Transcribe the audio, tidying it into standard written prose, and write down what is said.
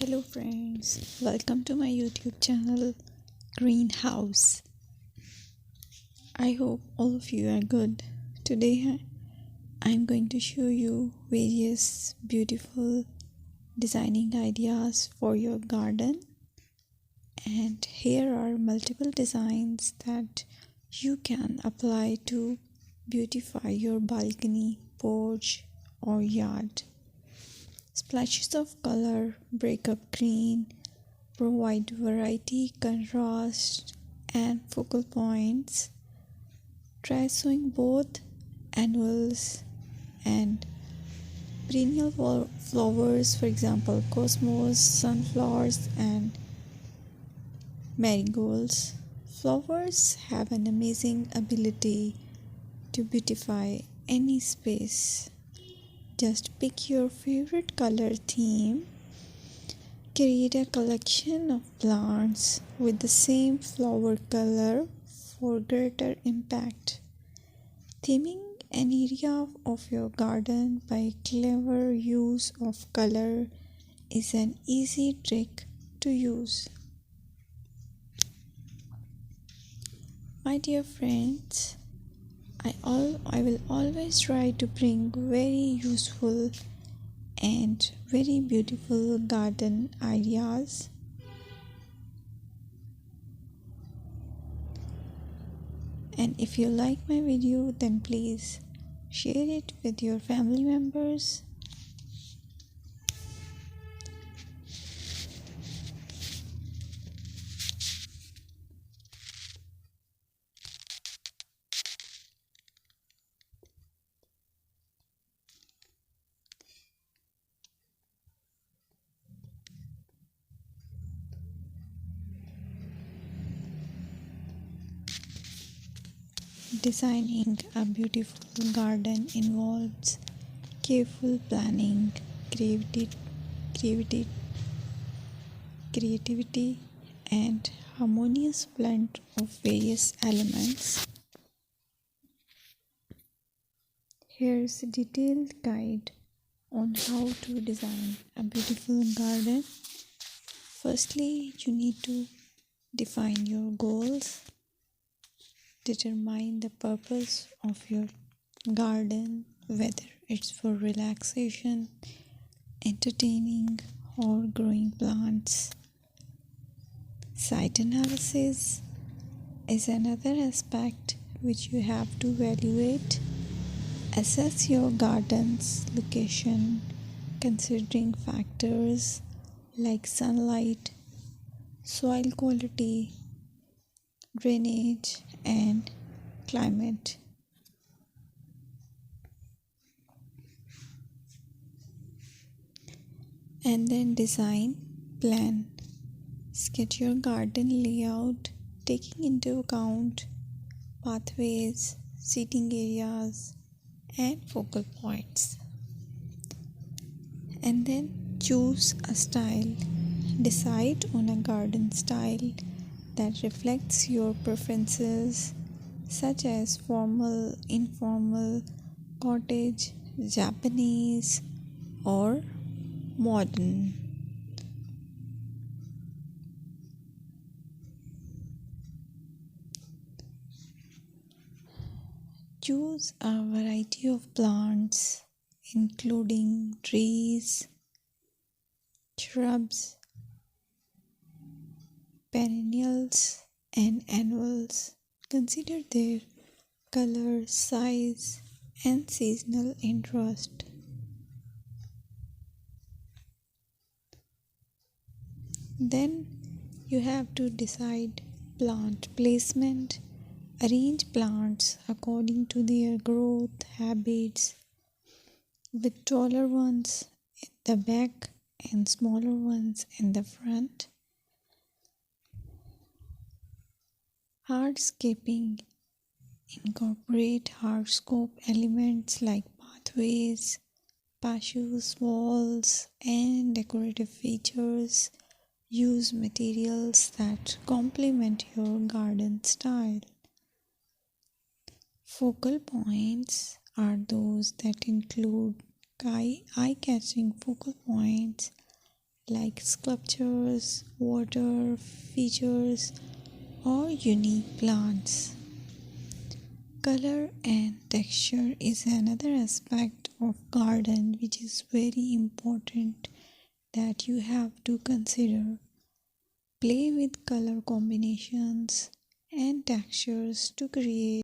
Hello friends, welcome to my YouTube channel Greenhouse. I hope all of you are good. Today I'm going to show you various beautiful designing ideas for your garden, and here are multiple designs that you can apply to beautify your balcony, porch or yard. Splashes of color break up green, provide variety, contrast, and focal points. Try sowing both annuals and perennial flowers, for example, cosmos, sunflowers, and marigolds. Flowers have an amazing ability to beautify any space. Just pick your favorite color theme. Create a collection of plants with the same flower color for greater impact. Theming an area of your garden by clever use of color is an easy trick to use. My dear friends, I will always try to bring very useful and very beautiful garden ideas. And if you like my video, then please share it with your family members. Designing a beautiful garden involves careful planning, creativity, creativity, and harmonious blend of various elements. Here's a detailed guide on how to design a beautiful garden. Firstly, you need to define your goals. Determine the purpose of your garden, whether it's for relaxation, entertaining, or growing plants. Site analysis is another aspect which you have to evaluate. Assess your garden's location, considering factors like sunlight, soil quality, drainage, and climate. And then design plan. Sketch your garden layout, taking into account pathways, seating areas, and focal points. And then choose a style. Decide on a garden style that reflects your preferences, such as formal, informal, cottage, Japanese, or modern. Choose a variety of plants, including trees, shrubs, perennials, and annuals. Consider their color, size, and seasonal interest. Then you have to decide plant placement. Arrange plants according to their growth habits, with taller ones in the back and smaller ones in the front. Hardscaping. Incorporate hardscape elements like pathways, patios, walls, and decorative features. Use materials that complement your garden style. Focal points are those that include eye-catching focal points like sculptures, water features, or unique plants. Color and texture is another aspect of garden which is very important that you have to consider. Play with color combinations and textures to create